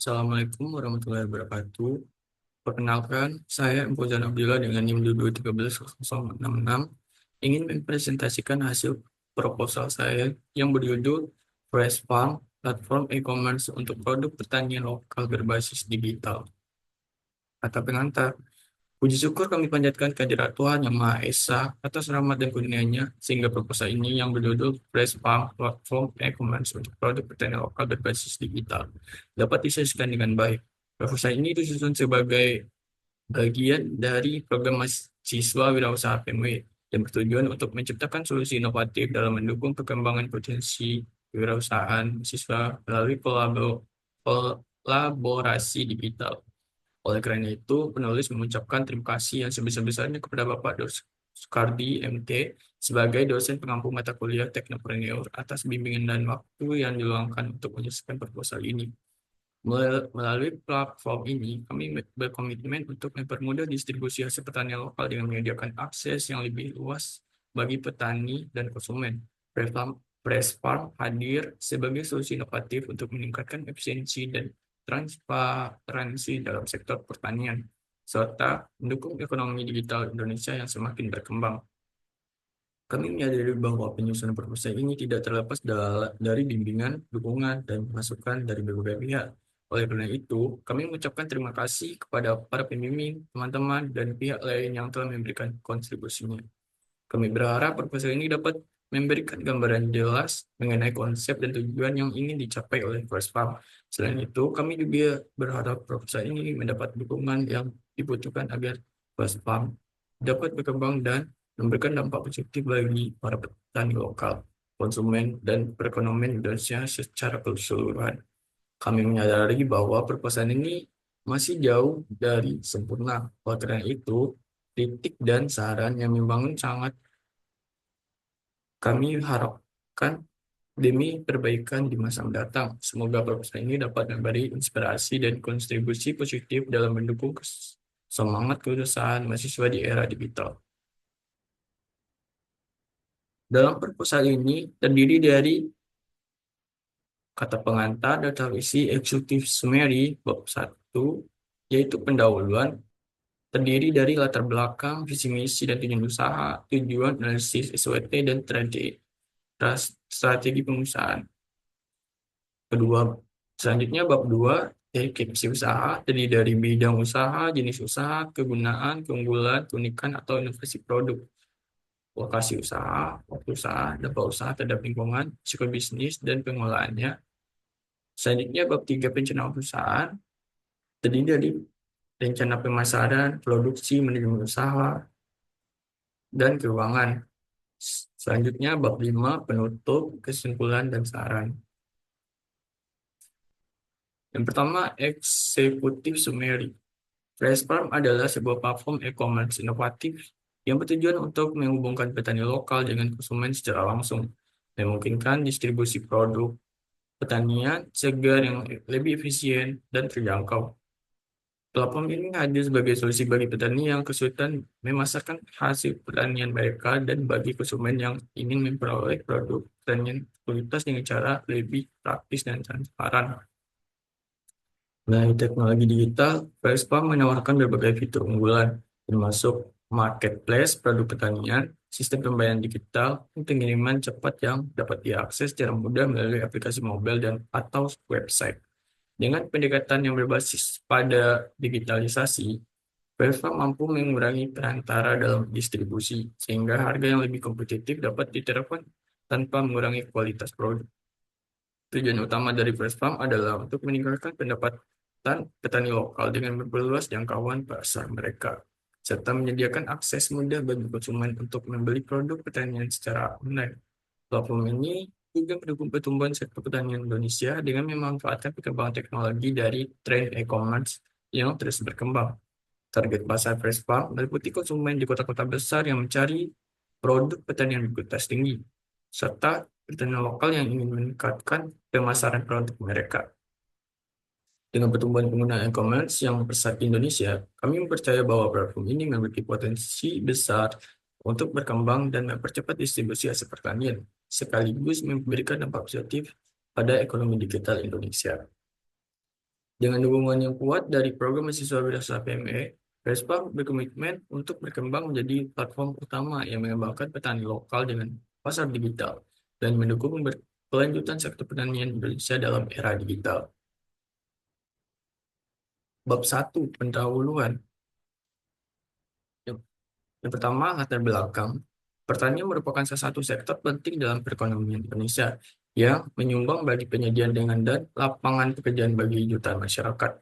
Assalamualaikum warahmatullahi wabarakatuh. Perkenalkan, saya Empozan Abdillah dengan NIM 2130066 ingin mempresentasikan hasil proposal saya yang berjudul Fresh Farm, Platform E-commerce untuk produk pertanian lokal berbasis digital. Kata pengantar, puji syukur kami panjatkan kehadirat Tuhan Yang Maha Esa atas rahmat dan kurnia-Nya sehingga proposal ini yang berjudul Fresh Farm, Platform E-commerce untuk produk pertanian lokal berbasis digital dapat diselesaikan dengan baik. Proposal ini disusun sebagai bagian dari program mahasiswa wirausaha PMW yang bertujuan untuk menciptakan solusi inovatif dalam mendukung perkembangan potensi kewirausahaan mahasiswa melalui kolaborasi digital. Oleh karena itu, penulis mengucapkan terima kasih yang sebesar-besarnya kepada Bapak Dr. Soekardi, MT, sebagai dosen pengampu mata kuliah Teknopreneur atas bimbingan dan waktu yang diluangkan untuk menyelesaikan proposal ini. Melalui platform ini, kami berkomitmen untuk mempermudah distribusi hasil pertanian lokal dengan menyediakan akses yang lebih luas bagi petani dan konsumen. Fresh Farm hadir sebagai solusi inovatif untuk meningkatkan efisiensi dan transparansi dalam sektor pertanian, serta mendukung ekonomi digital Indonesia yang semakin berkembang. Kami menyadari bahwa penyusunan proposal ini tidak terlepas dari bimbingan, dukungan, dan masukan dari berbagai pihak. Oleh karena itu, kami mengucapkan terima kasih kepada para pembimbing, teman-teman, dan pihak lain yang telah memberikan kontribusinya. Kami berharap proposal ini dapat memberikan gambaran jelas mengenai konsep dan tujuan yang ingin dicapai oleh First Farm. Selain itu, kami juga berharap proposal ini mendapat dukungan yang dibutuhkan agar First Farm dapat berkembang dan memberikan dampak positif bagi para petani lokal, konsumen, dan perekonomian Indonesia secara keseluruhan. Kami menyadari bahwa proposal ini masih jauh dari sempurna. Oleh karena itu, kritik dan saran yang membangun sangat kami harapkan demi perbaikan di masa mendatang. Semoga proposal ini dapat memberi inspirasi dan kontribusi positif dalam mendukung semangat kewirausahaan mahasiswa di era digital. Dalam proposal ini terdiri dari kata pengantar, data isi, executive summary, bab 1, yaitu pendahuluan, terdiri dari latar belakang, visi misi dan tujuan usaha, tujuan, analisis, SWT, dan strategi pengusahaan. Kedua, selanjutnya bab 2, deskripsi usaha, terdiri dari bidang usaha, jenis usaha, kegunaan, keunggulan, keunikan, atau inovasi produk, lokasi usaha, waktu usaha, dampak usaha terhadap lingkungan, risiko bisnis, dan pengolahannya. Selanjutnya, bab 3, perencanaan perusahaan, terdiri dari rencana pemasaran, produksi, manajemen usaha, dan keuangan. Selanjutnya, bab 5, penutup, kesimpulan, dan saran. Yang pertama, eksekutif summary. Fresh Farm adalah sebuah platform e-commerce inovatif yang bertujuan untuk menghubungkan petani lokal dengan konsumen secara langsung, memungkinkan distribusi produk pertanian segar yang lebih efisien dan terjangkau. Platform ini hadir sebagai solusi bagi petani yang kesulitan memasarkan hasil pertanian mereka dan bagi konsumen yang ingin memperoleh produk pertanian kualitas dengan cara lebih praktis dan transparan. Melalui teknologi digital, Vespa menawarkan berbagai fitur unggulan, termasuk marketplace produk pertanian, sistem pembayaran digital, dan pengiriman cepat yang dapat diakses secara mudah melalui aplikasi mobile dan atau website. Dengan pendekatan yang berbasis pada digitalisasi, Vespa mampu mengurangi perantara dalam distribusi, sehingga harga yang lebih kompetitif dapat diterapkan tanpa mengurangi kualitas produk. Tujuan utama dari Fresh Farm adalah untuk meningkatkan pendapatan petani lokal dengan memperluas jangkauan pasar mereka, serta menyediakan akses mudah bagi konsumen untuk membeli produk pertanian secara online. Platform ini juga mendukung pertumbuhan sektor pertanian Indonesia dengan memanfaatkan perkembangan teknologi dari tren e-commerce yang terus berkembang. Target pasar Fresh Farm meliputi konsumen di kota-kota besar yang mencari produk pertanian berkualitas tinggi, serta petani lokal yang ingin meningkatkan pemasaran produk mereka. Dengan pertumbuhan penggunaan e-commerce yang pesat di Indonesia, kami percaya bahwa platform ini memiliki potensi besar untuk berkembang dan mempercepat distribusi hasil pertanian, sekaligus memberikan dampak positif pada ekonomi digital Indonesia. Dengan dukungan yang kuat dari program mahasiswa wirausaha PME, Vespa berkomitmen untuk berkembang menjadi platform utama yang mengembangkan petani lokal dengan pasar digital dan mendukung berkelanjutan sektor pertanian Indonesia dalam era digital. Bab 1, pendahuluan. Yang yang pertama, latar belakang. Pertanian merupakan salah satu sektor penting dalam perekonomian Indonesia yang menyumbang bagi penyediaan dengan dan lapangan pekerjaan bagi jutaan masyarakat.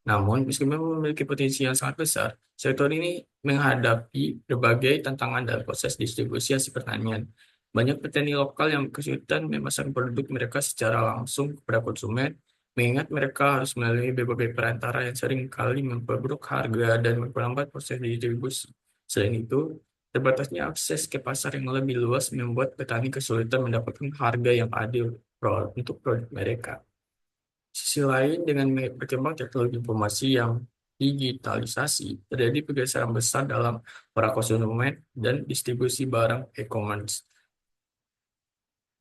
Namun, meskipun memiliki potensi yang sangat besar, sektor ini menghadapi berbagai tantangan dalam proses distribusi hasil pertanian. Banyak petani lokal yang kesulitan memasarkan produk mereka secara langsung kepada konsumen, mengingat mereka harus melalui berbagai perantara yang sering kali memperburuk harga dan memperlambat proses distribusi. Selain itu, terbatasnya akses ke pasar yang lebih luas membuat petani kesulitan mendapatkan harga yang adil untuk produk mereka. Sisi lain, dengan berkembang teknologi informasi yang digitalisasi, terjadi pergeseran besar dalam para konsumen dan distribusi barang e-commerce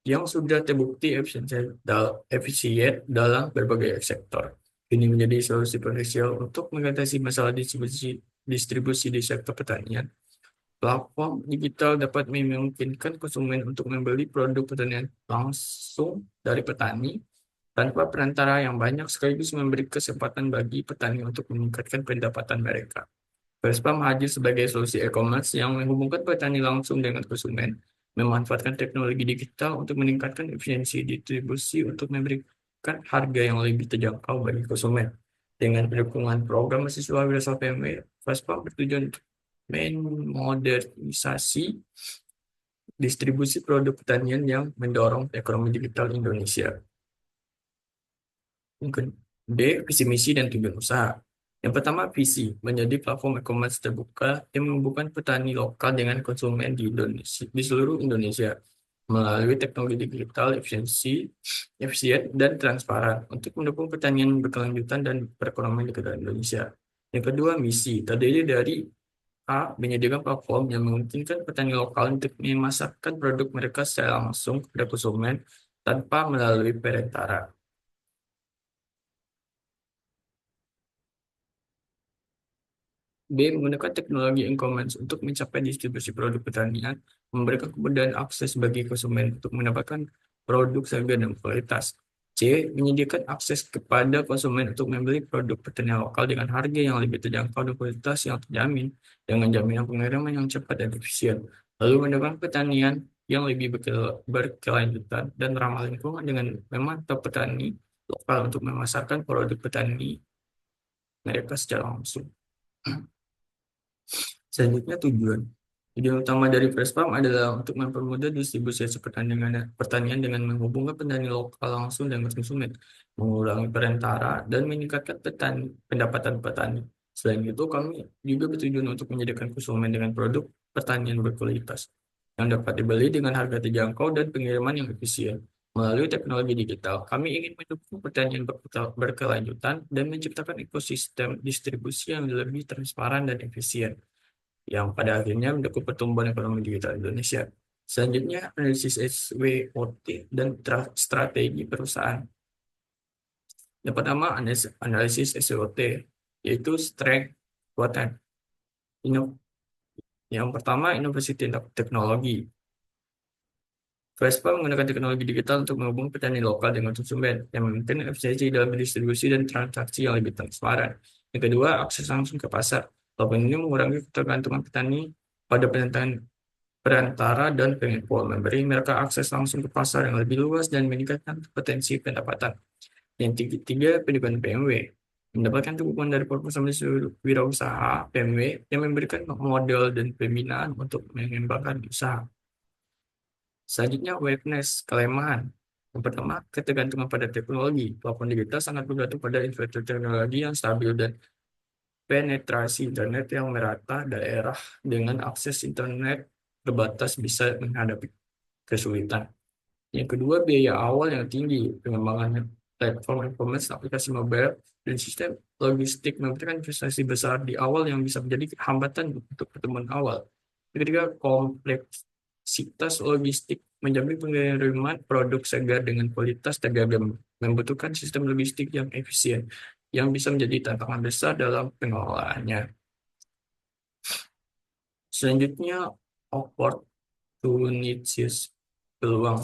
yang sudah terbukti efisien dalam berbagai sektor. Ini menjadi solusi potensial untuk mengatasi masalah distribusi di sektor pertanian. Platform digital dapat memungkinkan konsumen untuk membeli produk pertanian langsung dari petani tanpa perantara yang banyak, sekaligus memberi kesempatan bagi petani untuk meningkatkan pendapatan mereka. Vespa hadir sebagai solusi e-commerce yang menghubungkan petani langsung dengan konsumen, memanfaatkan teknologi digital untuk meningkatkan efisiensi distribusi untuk memberikan harga yang lebih terjangkau bagi konsumen. Dengan dukungan program mahasiswa wirausaha PME, Vespa bertujuan untuk memodernisasi distribusi produk pertanian yang mendorong ekonomi digital Indonesia. Yang D, visi misi dan tujuan usaha. Yang pertama, visi menjadi platform e-commerce terbuka yang menghubungkan petani lokal dengan konsumen di Indonesia, di seluruh Indonesia melalui teknologi digital efisien dan transparan untuk mendukung pertanian berkelanjutan dan perekonomian di Indonesia. Yang kedua, misi terdiri dari A, menyediakan platform yang memungkinkan petani lokal untuk memasarkan produk mereka secara langsung kepada konsumen tanpa melalui perantara. B, menggunakan teknologi e-commerce untuk mencapai distribusi produk pertanian, memberikan kemudahan akses bagi konsumen untuk mendapatkan produk seharga dan kualitas. C, menyediakan akses kepada konsumen untuk membeli produk pertanian lokal dengan harga yang lebih terjangkau dan kualitas yang terjamin dengan jaminan pengiriman yang cepat dan efisien. Lalu mendukung pertanian yang lebih berkelanjutan dan ramah lingkungan dengan memantau petani lokal untuk memasarkan produk petani mereka secara langsung. Selanjutnya, tujuan. Tujuan utama dari Freshfarm adalah untuk mempermudah distribusi hasil pertanian dengan menghubungkan petani lokal langsung dengan konsumen, mengurangi perantara, dan meningkatkan pendapatan petani. Selain itu, kami juga bertujuan untuk menyediakan konsumen dengan produk pertanian berkualitas yang dapat dibeli dengan harga terjangkau dan pengiriman yang efisien. Melalui teknologi digital, kami ingin mendukung pertanian berkelanjutan dan menciptakan ekosistem distribusi yang lebih transparan dan efisien, yang pada akhirnya mendukung pertumbuhan ekonomi digital Indonesia. Selanjutnya, analisis SWOT dan strategi perusahaan. Yang pertama, analisis SWOT, yaitu strength, kekuatan. Yang pertama, inovasi teknologi. Vespa menggunakan teknologi digital untuk menghubungkan petani lokal dengan konsumen, yang memungkinkan efisiensi dalam distribusi dan transaksi yang lebih transparan. Yang kedua, akses langsung ke pasar. Platform ini mengurangi ketergantungan petani pada perantara dan pengepul, memberi mereka akses langsung ke pasar yang lebih luas dan meningkatkan potensi pendapatan. Yang ketiga, pendidikan PMW. Mendapatkan dukungan dari program wirausaha PMW yang memberikan model dan pembinaan untuk mengembangkan usaha. Selanjutnya, awareness, kelemahan. Yang pertama, ketergantungan pada teknologi. Platform digital sangat bergantung pada infrastruktur teknologi yang stabil dan penetrasi internet yang merata. Daerah dengan akses internet terbatas bisa menghadapi kesulitan. Yang kedua, biaya awal yang tinggi. Pengembangan platform e-commerce, aplikasi mobile, dan sistem logistik membutuhkan investasi besar di awal yang bisa menjadi hambatan untuk pertumbuhan awal. Yang ketiga, kompleksitas logistik. Menjamin pengiriman produk segar dengan kualitas terjaga membutuhkan sistem logistik yang efisien. yang bisa menjadi tantangan besar dalam pengelolaannya. Selanjutnya, opportunities, peluang.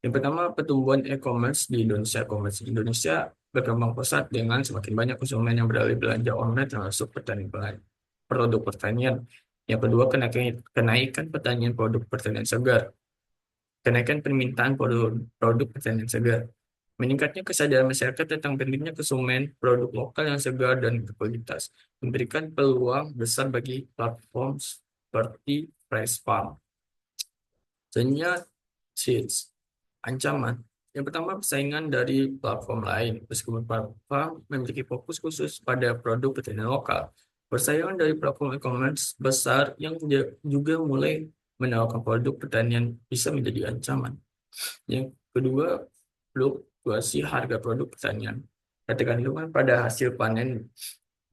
Yang pertama, pertumbuhan e-commerce di Indonesia. E-commerce di Indonesia berkembang pesat dengan semakin banyak konsumen yang beralih belanja online termasuk produk pertanian. Yang kedua, kenaikan pertanian produk pertanian segar. Kenaikan permintaan produk pertanian segar. Meningkatnya kesadaran masyarakat tentang pentingnya konsumen produk lokal yang segar dan berkualitas, memberikan peluang besar bagi platform seperti Fresh Farm. Selanjutnya, seeds, ancaman. Yang pertama, persaingan dari platform lain. Meskipun platform memiliki fokus khusus pada produk pertanian lokal, persaingan dari platform e-commerce besar yang juga mulai menawarkan produk pertanian bisa menjadi ancaman. Yang kedua, fluktuasi harga produk pertanian. Ketergantungan pada hasil panen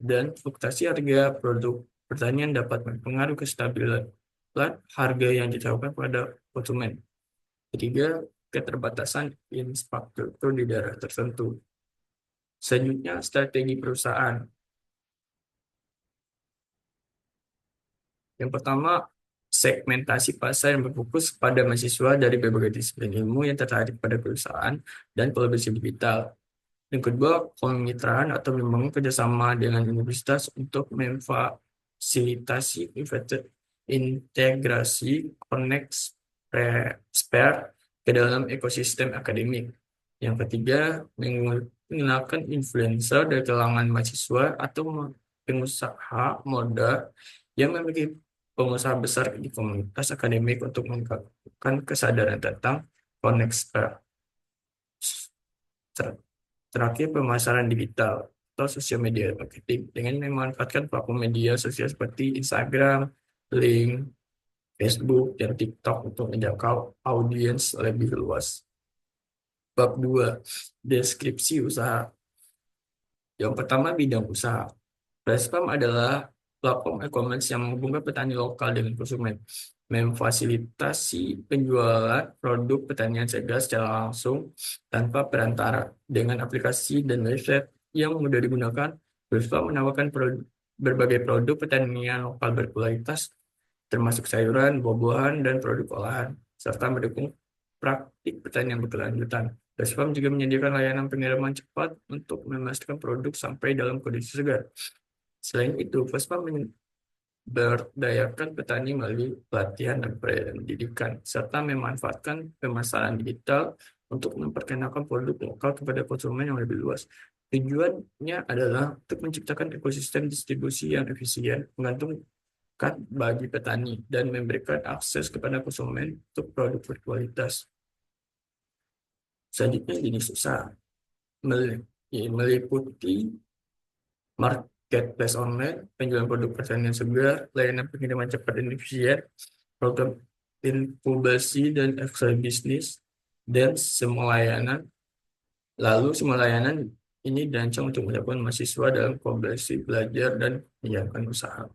dan fluktuasi harga produk pertanian dapat mempengaruhi kestabilan harga yang ditawarkan pada konsumen. Ketiga, keterbatasan infrastruktur di daerah tertentu. Selanjutnya, strategi perusahaan. Yang pertama, segmentasi pasar yang berfokus pada mahasiswa dari berbagai disiplin ilmu yang tertarik pada perusahaan dan kolaborasi digital. Yang kedua, kemitraan atau membangun kerjasama dengan universitas untuk memfasilitasi integrasi connect spare ke dalam ekosistem akademik. Yang ketiga, menggunakan influencer dari kalangan mahasiswa atau pengusaha muda yang memiliki pengusaha besar di komunitas akademik untuk meningkatkan kesadaran tentang connect spare. Terakhir, pemasaran digital atau sosial media marketing dengan memanfaatkan platform media sosial seperti Instagram, Link, Facebook, dan TikTok untuk menjangkau audiens lebih luas. Bab 2, deskripsi usaha. Yang pertama, bidang usaha. Platform adalah platform e-commerce yang menghubungkan petani lokal dengan konsumen, memfasilitasi penjualan produk pertanian segar secara langsung tanpa perantara. Dengan aplikasi dan website yang mudah digunakan, Platform menawarkan berbagai produk pertanian lokal berkualitas, termasuk sayuran, buah-buahan, dan produk olahan, serta mendukung praktik pertanian berkelanjutan. Platform juga menyediakan layanan pengiriman cepat untuk memastikan produk sampai dalam kondisi segar. Selain itu, Vespa berdayakan petani melalui pelatihan dan pendidikan, serta memanfaatkan pemasaran digital untuk memperkenalkan produk lokal kepada konsumen yang lebih luas. Tujuannya adalah untuk menciptakan ekosistem distribusi yang efisien, menguntungkan bagi petani, dan memberikan akses kepada konsumen untuk produk berkualitas. Selanjutnya, jenis usaha meliputi marketplace online, penjualan produk pertanian segar, layanan pengiriman cepat dan efisien, program inkubasi dan ekspor bisnis, dan semua layanan. Lalu semua layanan ini dirancang untuk mendapatkan mahasiswa dalam kolaborasi belajar dan menjalankan usaha.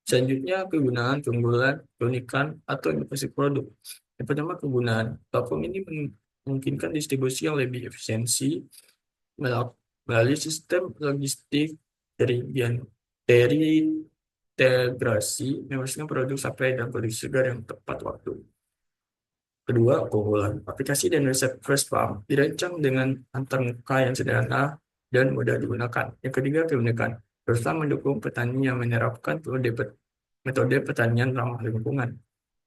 Selanjutnya, kegunaan, keunggulan, keunikan, atau inovasi produk. Yang pertama, kegunaan. Platform ini memungkinkan distribusi yang lebih efisiensi melalui sistem logistik terintegrasi, memastikan produk sampai dalam kondisi segar yang tepat waktu. Kedua, keunggulan. Aplikasi dan website Fresh Farm dirancang dengan antarmuka yang sederhana dan mudah digunakan. Yang ketiga, keunikan. Fresh Farm mendukung petani yang menerapkan metode pertanian ramah lingkungan.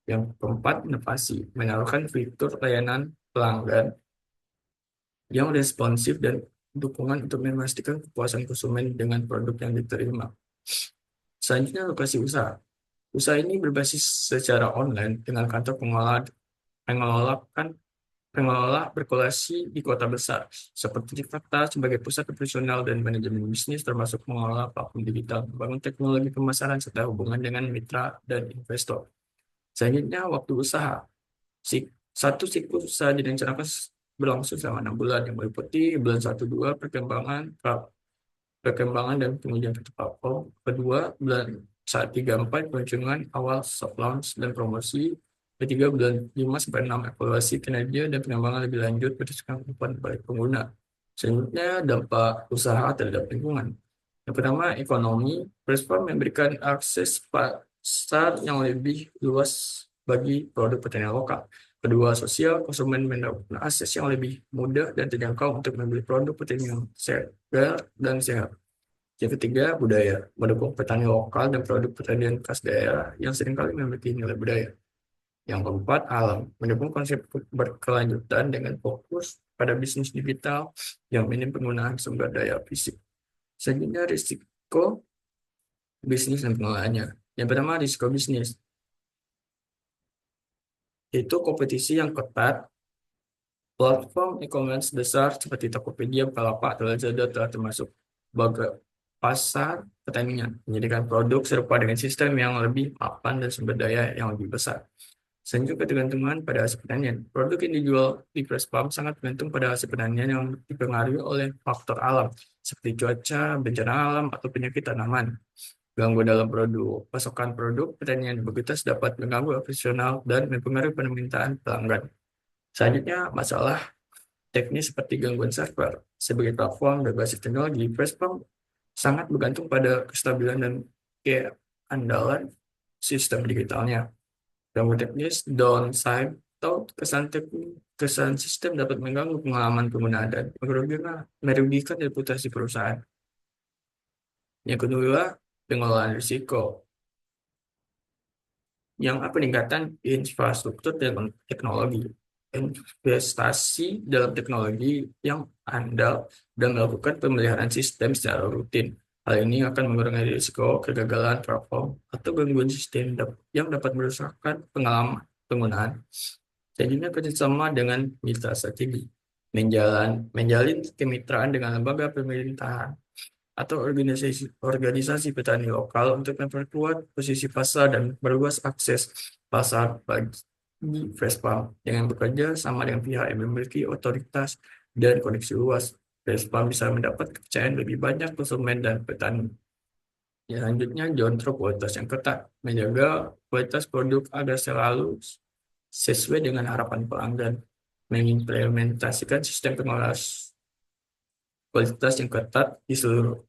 Yang keempat, inovasi. Menawarkan fitur layanan pelanggan yang responsif dan dukungan untuk memastikan kepuasan konsumen dengan produk yang diterima. Selanjutnya, lokasi usaha. Usaha ini berbasis secara online dengan kantor pengelola berkolaborasi di kota besar, seperti Jakarta sebagai pusat operasional dan manajemen bisnis, termasuk mengelola platform digital, membangun teknologi pemasaran, serta hubungan dengan mitra dan investor. Selanjutnya, waktu usaha. Satu siklus usaha direncanakan berlangsung selama 6 bulan, yang meliputi bulan 1-2 perkembangan dan pengujian platform. Kedua, bulan 3-4 kunjungan awal, soft launch dan promosi. Ketiga, bulan 5-6 evaluasi kinerja dan pengembangan lebih lanjut berdasarkan kemampuan baik pengguna. Selanjutnya, dampak usaha terhadap lingkungan. Yang pertama, ekonomi. Platform memberikan akses pasar yang lebih luas bagi produk pertanian lokal. Kedua, sosial. Konsumen mendapatkan akses yang lebih mudah dan terjangkau untuk membeli produk pertanian yang segar dan sehat. Yang ketiga, budaya. Mendukung petani lokal dan produk pertanian khas daerah yang seringkali memiliki nilai budaya. Yang keempat, alam. Mendukung konsep berkelanjutan dengan fokus pada bisnis digital yang minim penggunaan sumber daya fisik. Selanjutnya, risiko bisnis dan pengelolaannya. Yang pertama, risiko bisnis. Itu kompetisi yang ketat. Platform e-commerce besar seperti Tokopedia, Bukalapak, atau Lazada telah termasuk sebagai pasar pertanian, menjadikan produk serupa dengan sistem yang lebih mapan dan sumber daya yang lebih besar. Selanjutnya, ketergantungan pada hasil pertanian. Produk yang dijual di press farm sangat bergantung pada hasil pertanian yang dipengaruhi oleh faktor alam, seperti cuaca, bencana alam, atau penyakit tanaman. Gangguan dalam pasokan produk pertanian begitu dapat mengganggu operasional dan mempengaruhi permintaan pelanggan. Selanjutnya, masalah teknis seperti gangguan server. Sebagai platform berbasis teknologi, press farm sangat bergantung pada kestabilan dan keandalan sistem digitalnya. Gangguan teknis, downside, atau kesan sistem dapat mengganggu pengalaman pengguna dan merugikan reputasi perusahaan. Yang kedua, pengelolaan risiko. Yang peningkatan infrastruktur dan teknologi. Investasi dalam teknologi yang andal dan melakukan pemeliharaan sistem secara rutin. Hal ini akan mengurangi risiko kegagalan platform atau gangguan sistem yang dapat merusakkan pengalaman penggunaan. Selanjutnya, kerjasama dengan mitra strategi. Menjalin kemitraan dengan lembaga pemerintahan atau organisasi petani lokal untuk memperkuat posisi pasar dan meluas akses pasar bagi Vespa dengan bekerja sama dengan pihak yang memiliki otoritas dan koneksi luas. Vespa bisa mendapat kepercayaan lebih banyak konsumen dan petani. Selanjutnya, kontrol kualitas yang ketat, menjaga kualitas produk agar selalu sesuai dengan harapan pelanggan, mengimplementasikan sistem pengolahan kualitas yang ketat di seluruh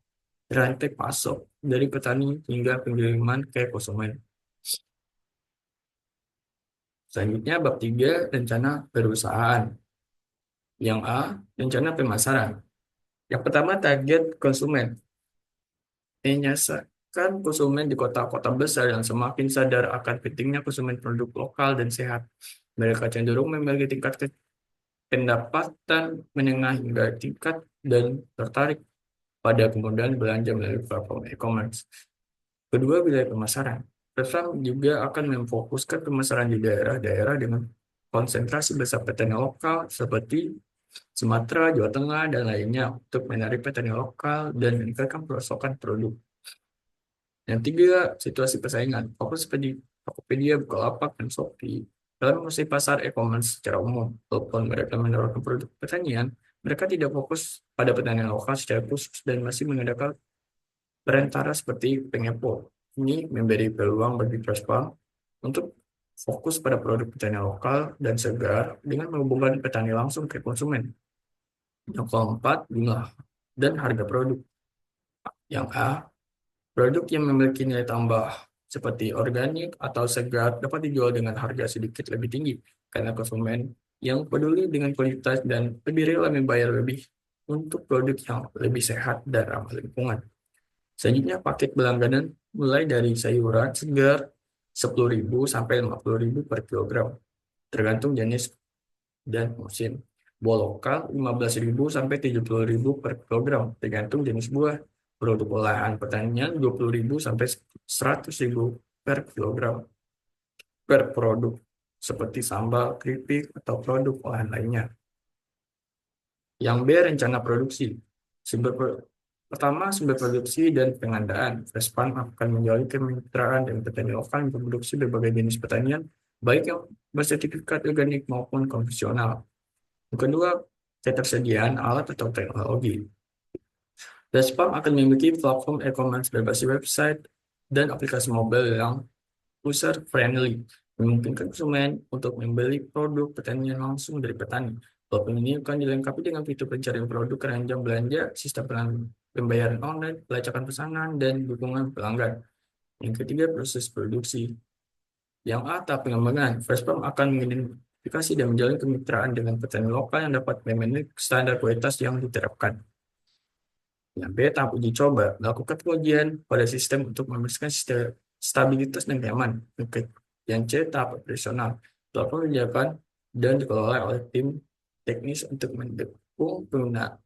rantai pasok dari petani hingga pengiriman ke konsumen. Selanjutnya, bab 3, rencana perusahaan. Yang A, rencana pemasaran. Yang pertama, target konsumen. Menyasarkan konsumen di kota-kota besar yang semakin sadar akan pentingnya konsumen produk lokal dan sehat. Mereka cenderung memiliki tingkat pendapatan menengah hingga tingkat dan tertarik pada kemudahan belanja melalui platform e-commerce. Kedua, wilayah pemasaran. Platform juga akan memfokuskan pemasaran di daerah-daerah dengan konsentrasi besar petani lokal seperti Sumatera, Jawa Tengah, dan lainnya untuk menarik petani lokal dan meningkatkan pasokan produk. Yang tiga, situasi persaingan. Fokus seperti Tokopedia, Bukalapak, dan Shopee dalam menguasai pasar e-commerce secara umum. Walaupun mereka menawarkan produk pertanian, mereka tidak fokus pada pertanian lokal secara khusus dan masih mengandalkan perantara seperti pengepul. Ini memberi peluang bagi Transfarm untuk fokus pada produk pertanian lokal dan segar dengan menghubungkan petani langsung ke konsumen. Yang keempat, jumlah dan harga produk. Yang A, produk yang memiliki nilai tambah seperti organik atau segar dapat dijual dengan harga sedikit lebih tinggi karena konsumen yang peduli dengan kualitas dan lebih rela membayar lebih untuk produk yang lebih sehat dan ramah lingkungan. Selanjutnya, paket berlangganan mulai dari sayuran segar 10.000 sampai 50.000 per kilogram, tergantung jenis dan musim. Buah lokal 15.000 sampai 70.000 per kilogram, tergantung jenis buah. Produk olahan pertanian 20.000 sampai 100.000 per kilogram per produk, seperti sambal, keripik, atau produk olahan lainnya. Yang B, rencana produksi. Pertama, sumber produksi dan pengadaan. Freshfarm akan menjalin kemitraan dengan petani lokal yang memproduksi berbagai jenis pertanian, baik yang bersertifikat organik maupun konvensional. Yang kedua, ketersediaan alat atau teknologi. Freshfarm akan memiliki platform e-commerce berbasis website dan aplikasi mobile yang user-friendly, memungkinkan konsumen untuk membeli produk pertanian langsung dari petani. Platform ini akan dilengkapi dengan fitur pencarian produk, keranjang belanja, sistem pembayaran online, pelacakan pesanan, dan dukungan pelanggan. Yang ketiga, proses produksi. Yang A, tahap pengembangan. Freshfarm akan mengidentifikasi dan menjalin kemitraan dengan petani lokal yang dapat memenuhi standar kualitas yang diterapkan. Yang B, tahap uji coba. Lakukan pengujian pada sistem untuk memastikan stabilitas dan nyaman. Oke. Yang C, tahap operasional. Platform disediakan dan dikelola oleh tim teknis untuk mendukung pengguna.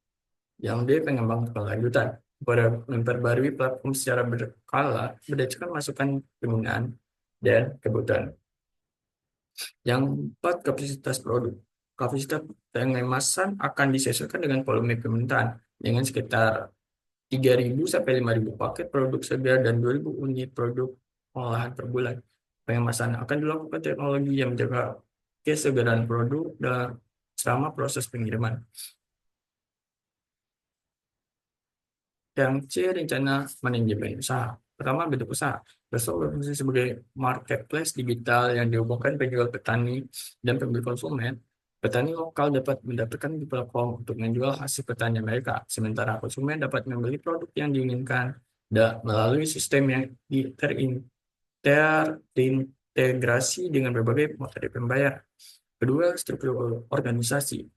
Yang D, pengembangan berkelanjutan. Pada memperbarui platform secara berkala berdasarkan masukan penggunaan dan kebutuhan. Yang empat, kapasitas produk. Kapasitas pengemasan akan disesuaikan dengan volume permintaan dengan sekitar 3.000 sampai 5.000 paket produk segar dan 2.000 unit produk olahan per bulan. Pengemasan akan dilakukan teknologi yang menjaga kesegaran produk dalam selama proses pengiriman. Yang C, rencana manajemen usaha. Pertama, bentuk usaha. Besok berfungsi sebagai marketplace digital yang dihubungkan penjual petani dan pembeli konsumen. Petani lokal dapat mendapatkan di platform untuk menjual hasil pertanian mereka, sementara konsumen dapat membeli produk yang diinginkan melalui sistem yang terintegrasi dengan berbagai metode pembayar. Kedua, struktur organisasi.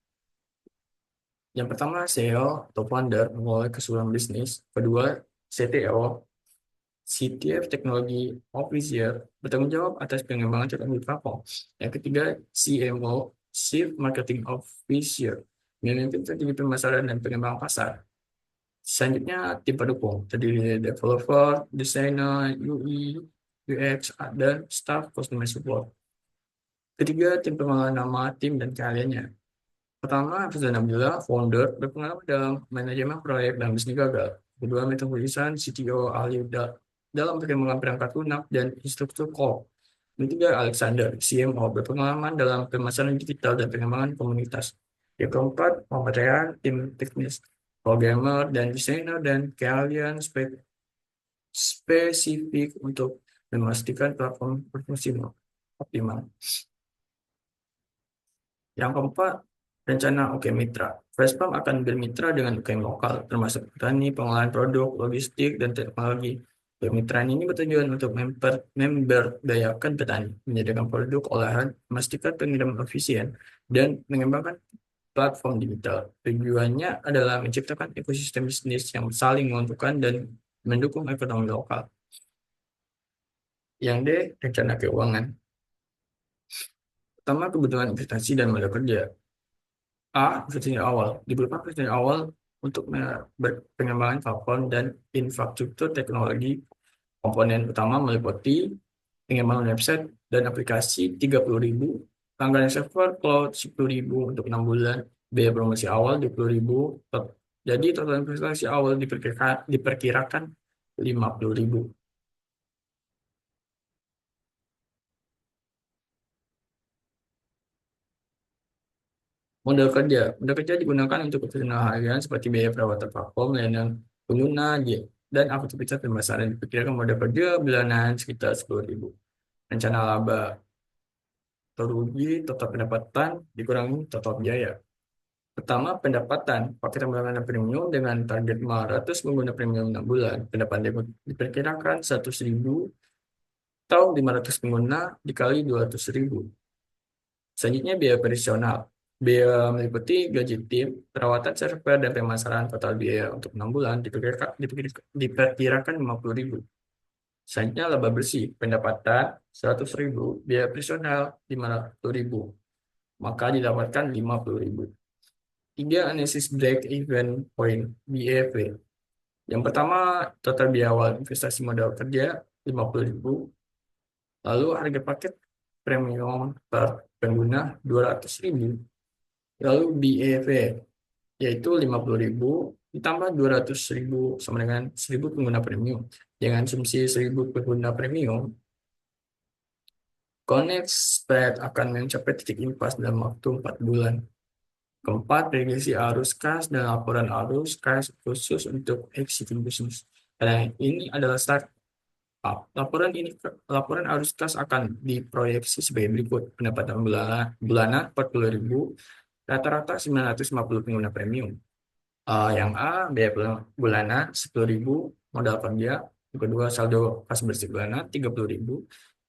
Yang pertama, CEO atau founder mengelola keseluruhan bisnis. Kedua, CTO, CTF Technology Officer, bertanggung jawab atas pengembangan teknologi platform. Yang ketiga, CMO, Chief Marketing Officer, memimpin strategi pemasaran dan pengembangan pasar. Selanjutnya, tim pendukung, terdiri dari developer, desainer, UI, UX, dan staff customer support. Ketiga, tim pengelola nama, tim, dan keahliannya. Pertama, Firza Nabila, founder, berpengalaman dalam manajemen proyek dan bisnis gagal. Kedua, Meta Hulisan, CTO ahli dalam perkembangan perangkat lunak dan instruktur core. Ketiga, Alexander, CMO, berpengalaman dalam pemasaran digital dan pengembangan komunitas. Yang keempat, Muhammad Rehan, tim teknis, programmer, dan desainer, dan keahlian spesifik untuk memastikan platform berfungsi optimal. Yang keempat, rencana UKM Mitra. Freshfarm akan bermitra dengan UKM lokal, termasuk petani, pengolahan produk, logistik, dan teknologi. Kemitraan ini bertujuan untuk memberdayakan petani, menyediakan produk olahan, memastikan pengiriman efisien, dan mengembangkan platform digital. Tujuannya adalah menciptakan ekosistem bisnis yang saling menguntungkan dan mendukung ekonomi lokal. Yang D, rencana keuangan. Pertama, kebutuhan investasi dan modal kerja. A. Investasi awal. Diperlukan investasi awal untuk pengembangan platform dan infrastruktur teknologi. Komponen utama meliputi pengembangan website dan aplikasi 30.000, langganan server cloud 10.000 untuk 6 bulan, biaya promosi awal 20.000. Jadi total investasi awal diperkirakan 50.000. Modal kerja digunakan untuk kebutuhan harian seperti biaya perawatan platform, layanan pengguna, dan aktivitas pemasaran. Diperkirakan modal kerja bulanan sekitar 10.000. Rencana laba atau rugi, total pendapatan dikurangi total biaya. Pertama, pendapatan paket langganan premium dengan target 500 pengguna premium 6 bulan. Pendapatan diperkirakan 100.000 atau 500 pengguna dikali 200.000. Selanjutnya, biaya operasional. Biaya meliputi gaji tim, perawatan server, dan pemasaran. Total biaya untuk 6 bulan diperkirakan 50.000. Selanjutnya, laba bersih. Pendapatan 100.000, biaya operasional 500.000. Maka didapatkan 50.000. Tiga, analisis break even point BEV. Yang pertama, total biaya awal investasi modal kerja 50.000. Lalu harga paket premium per pengguna 200.000. Lalu BEV yaitu 50.000 ditambah 200.000 sama dengan 1.000 pengguna premium. Dengan asumsi 1.000 pengguna premium, Connect spread akan mencapai titik impas dalam waktu 4 bulan. Keempat, prediksi arus kas dan laporan arus kas khusus untuk existing business. Karena ini adalah startup. Laporan arus kas akan diproyeksi sebagai berikut. Pendapatan bulanan 40.000, rata-rata 950 pengguna premium. Yang A, biaya bulanan 10.000 modal kerja. Yang kedua, saldo kas bersih bulanan 30.000.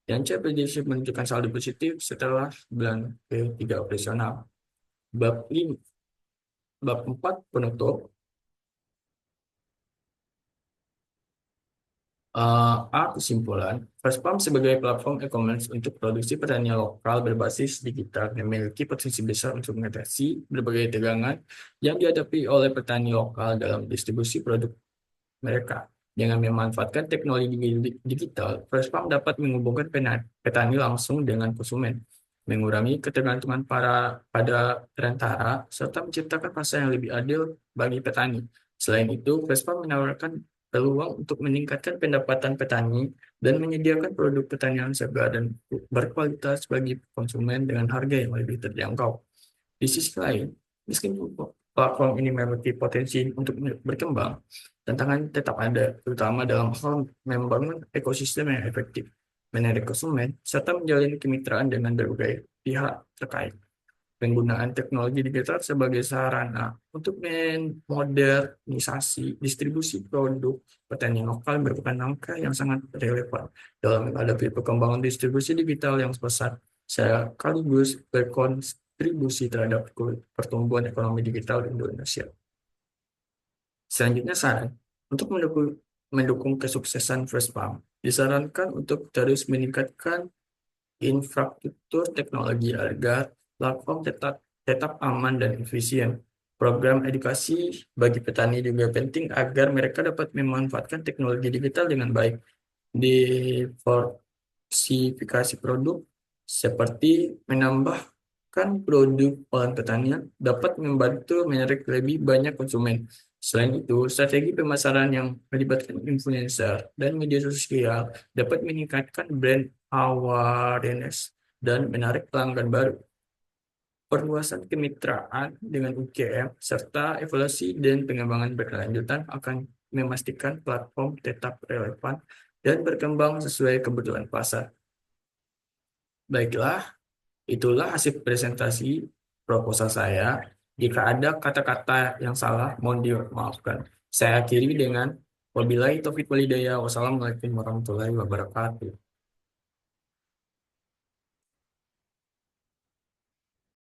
Yang C, prediksi menunjukkan saldo positif setelah bulan ketiga operasional. Bab 5, bab 4 penutup. A. Kesimpulan, Freshfarm sebagai platform e-commerce untuk produksi pertanian lokal berbasis digital memiliki potensi besar untuk mengatasi berbagai tegangan yang dihadapi oleh petani lokal dalam distribusi produk mereka. Dengan memanfaatkan teknologi digital, Freshfarm dapat menghubungkan petani langsung dengan konsumen, mengurangi ketergantungan pada perantara, serta menciptakan pasar yang lebih adil bagi petani. Selain itu, Freshfarm menawarkan peluang untuk meningkatkan pendapatan petani dan menyediakan produk pertanian segar dan berkualitas bagi konsumen dengan harga yang lebih terjangkau. Di sisi lain, meskipun platform ini memiliki potensi untuk berkembang, tantangan tetap ada, terutama dalam hal membangun ekosistem yang efektif, menarik konsumen, serta menjalin kemitraan dengan berbagai pihak terkait. Penggunaan teknologi digital sebagai sarana untuk memodernisasi distribusi produk pertanian lokal merupakan langkah yang sangat relevan dalam menghadapi perkembangan distribusi digital yang pesat, sekaligus berkontribusi terhadap pertumbuhan ekonomi digital di Indonesia. Selanjutnya saran, untuk mendukung kesuksesan Freshfarm, disarankan untuk terus meningkatkan infrastruktur teknologi agar platform tetap aman dan efisien. Program edukasi bagi petani juga penting agar mereka dapat memanfaatkan teknologi digital dengan baik. Diversifikasi produk seperti menambahkan produk olahan pertanian dapat membantu menarik lebih banyak konsumen. Selain itu, strategi pemasaran yang melibatkan influencer dan media sosial dapat meningkatkan brand awareness dan menarik pelanggan baru. Perluasan kemitraan dengan UGM serta evaluasi dan pengembangan berkelanjutan akan memastikan platform tetap relevan dan berkembang sesuai kebutuhan pasar. Baiklah, itulah hasil presentasi proposal saya. Jika ada kata-kata yang salah, mohon dimaafkan. Saya akhiri dengan wabillahi taufiq walhidayah. Wassalamualaikum warahmatullahi wabarakatuh.